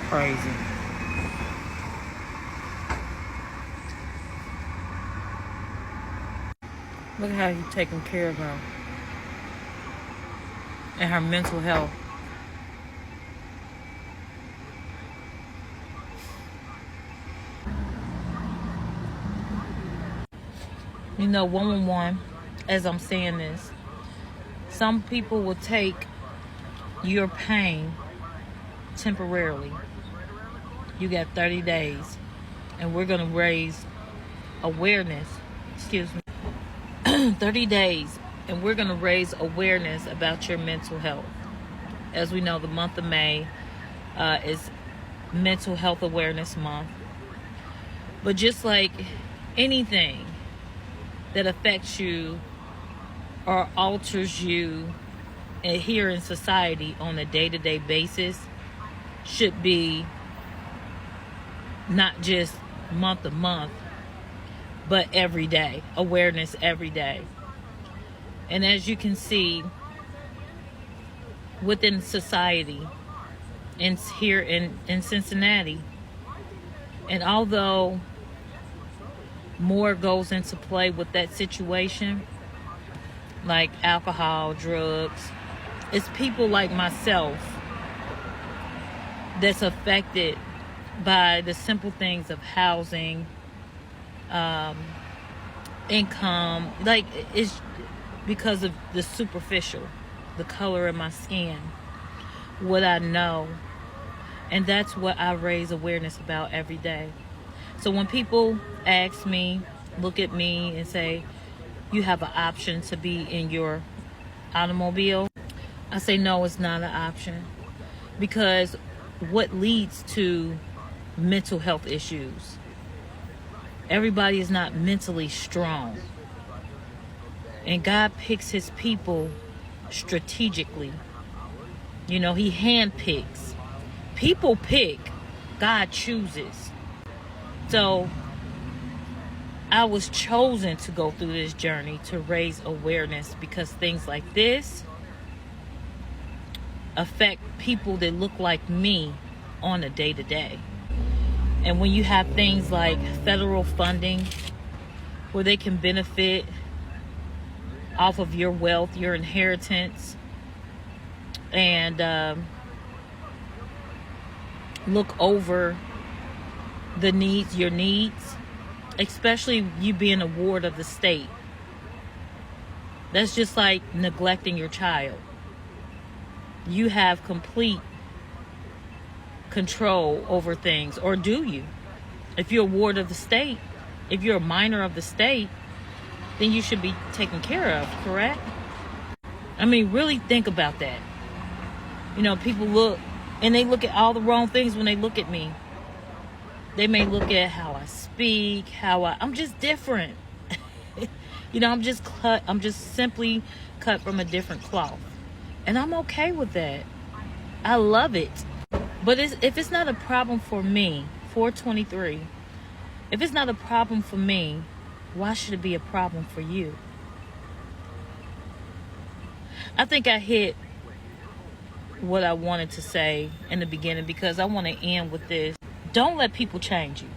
Crazy. Look at how he's taking care of her and her mental health. You know, one-on-one, as I'm saying this, some people will take your pain temporarily. You got 30 days, and we're going to raise awareness. Excuse me. 30 days, and we're going to raise awareness about your mental health. As we know, the month of May is Mental Health Awareness Month. But just like anything that affects you or alters you here in society on a day-to-day basis should be not just month to month, but every day. Awareness every day. And as you can see, within society, and here in Cincinnati, and although more goes into play with that situation, like alcohol, drugs, it's people like myself that's affected by the simple things of housing, income. Like, it's because of the superficial, the color of my skin, what I know. And that's what I raise awareness about every day. So when people ask me, look at me and say, you have an option to be in your automobile, I say, no, it's not an option. Because what leads to mental health issues? Everybody is not mentally strong. And God picks his people strategically. You know, he handpicks. People pick, God chooses. So I was chosen to go through this journey to raise awareness, because things like this affect people that look like me on a day-to-day. And when you have things like federal funding where they can benefit off of your wealth, your inheritance, and look over the needs, your needs, especially you being a ward of the state. That's just like neglecting your child. You have complete control over things, or do you? If you're a ward of the state, if you're a minor of the state, then you should be taken care of, correct? I mean, really think about that. You know, people look, and they look at all the wrong things when they look at me. They may look at how I speak, I'm just different. You know, I'm just simply cut from a different cloth. And I'm okay with that. I love it. But if it's not a problem for me, 423, if it's not a problem for me, why should it be a problem for you? I think I hit what I wanted to say in the beginning, because I want to end with this. Don't let people change you.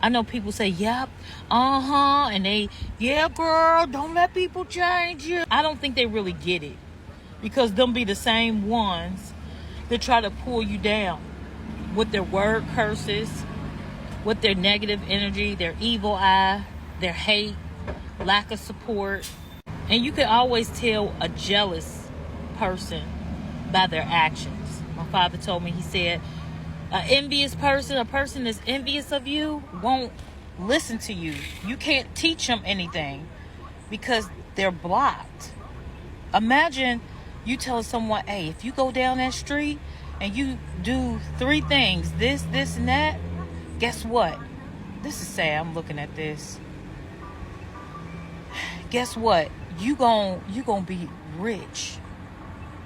I know people say, yep, and they, yeah, girl, don't let people change you. I don't think they really get it, because them be the same ones that try to pull you down with their word curses, with their negative energy, their evil eye, their hate, lack of support. And you can always tell a jealous person by their actions. My father told me, he said, an envious person, a person that's envious of you, won't listen to you. You can't teach them anything because they're blocked. Imagine you tell someone, hey, if you go down that street and you do 3 things, this, and that, guess what? This is sad. I'm looking at this. Guess what? You gon' be rich.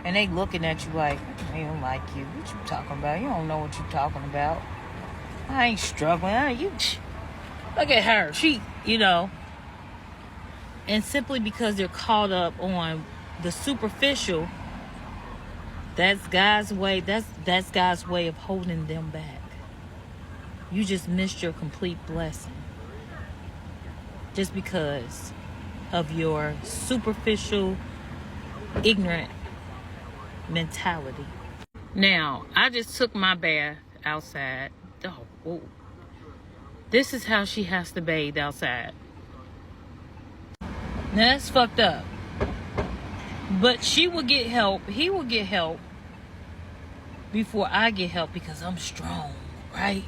And they looking at you like, they don't like you. What you talking about? You don't know what you talking about. I ain't struggling. Look at her. She, and simply because they're caught up on the superficial, that's God's way. That's God's way of holding them back. You just missed your complete blessing just because of your superficial, ignorant mentality. Now, I just took my bath outside. Oh, whoa. This is how she has to bathe outside. Now that's fucked up. But she will get help. He will get help before I get help because I'm strong, right?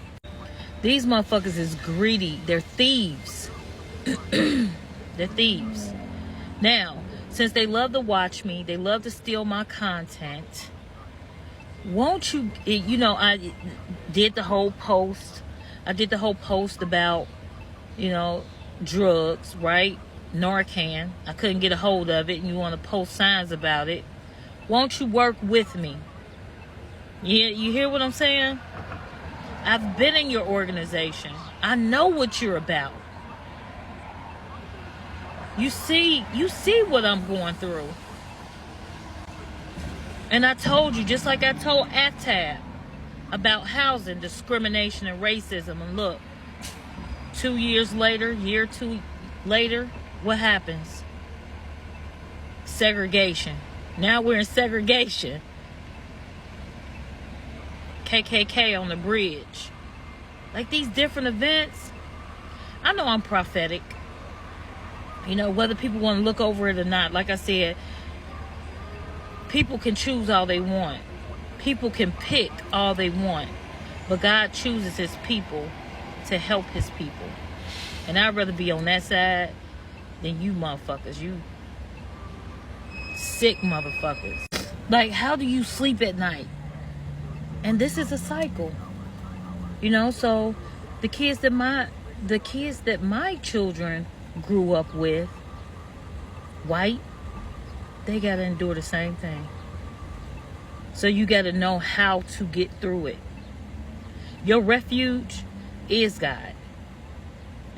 These motherfuckers is greedy. They're thieves. They're thieves. Now, since they love to watch me, they love to steal my content. Won't you, I did the whole post. I did the whole post about, drugs, right? Narcan. I couldn't get a hold of it, and you want to post signs about it. Won't you work with me? Yeah, you hear what I'm saying? I've been in your organization. I know what you're about. You see what I'm going through. And I told you, just like I told ATAB about housing, discrimination, and racism. And look, 2 years later, year 2 later, what happens? Segregation. Now we're in segregation. KKK on the bridge. Like these different events. I know I'm prophetic. Whether people want to look over it or not. Like I said, people can choose all they want. People can pick all they want. But God chooses his people to help his people. And I'd rather be on that side than you motherfuckers. You sick motherfuckers. Like, how do you sleep at night? And this is a cycle. So the kids that my children grew up with, white, they gotta endure the same thing. So you gotta know how to get through it. Your refuge is God.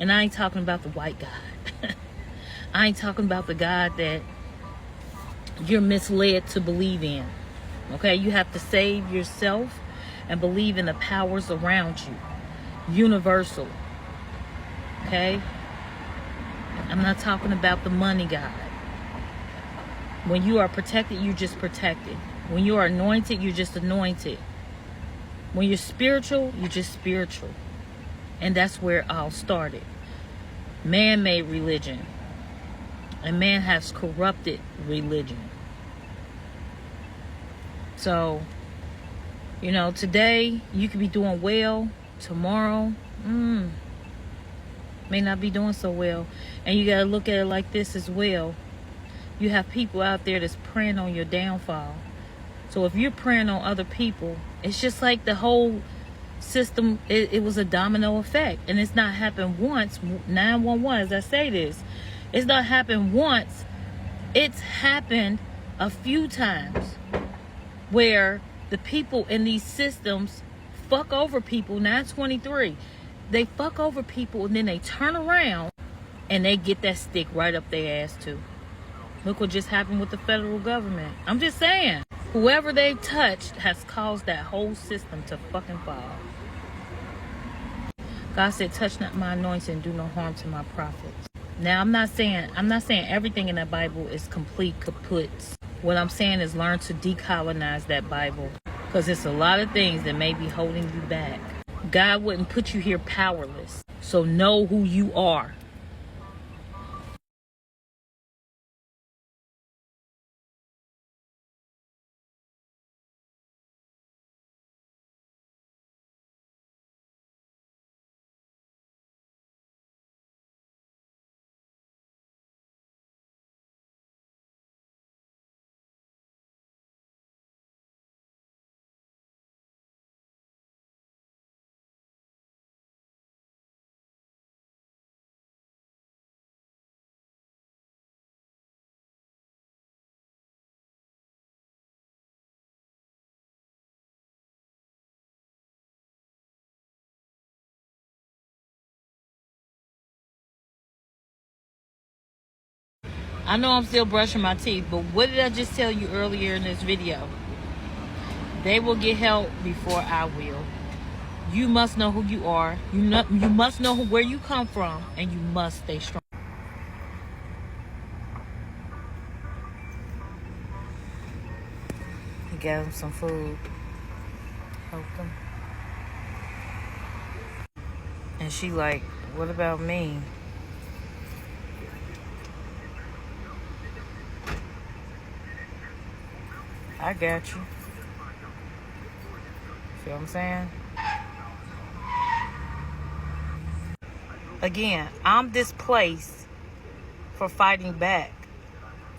And I ain't talking about the white God. I ain't talking about the God that you're misled to believe in. Okay, you have to save yourself and believe in the powers around you. Universal. Okay? I'm not talking about the money God. When you are protected, you're just protected. When you are anointed, you're just anointed. When you're spiritual, you're just spiritual. And that's where it all started. Man-made religion. And man has corrupted religion. So, today you could be doing well. Tomorrow, may not be doing so well. And you got to look at it like this as well. You have people out there that's preying on your downfall. So if you're preying on other people, it's just like the whole system, it was a domino effect. And it's not happened once. 911, as I say this, it's not happened once. It's happened a few times where the people in these systems fuck over people. 923, they fuck over people and then they turn around and they get that stick right up their ass too. Look what just happened with the federal government. I'm just saying, whoever they touched has caused that whole system to fucking fall. God said, touch not my anointing and do no harm to my prophets. Now, I'm not saying everything in that Bible is complete kaputs. What I'm saying is learn to decolonize that Bible, because it's a lot of things that may be holding you back. God wouldn't put you here powerless. So know who you are. I know I'm still brushing my teeth, but what did I just tell you earlier in this video? They will get help before I will. You must know who you are. You must know where you come from, and you must stay strong. He gave them some food. Helped them. And she like, what about me? I got you. See what I'm saying? Again, I'm displaced for fighting back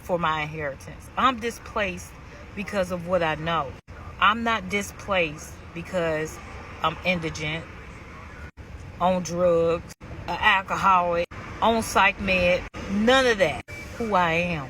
for my inheritance. I'm displaced because of what I know. I'm not displaced because I'm indigent, on drugs, an alcoholic, on psych med. None of that. Who I am.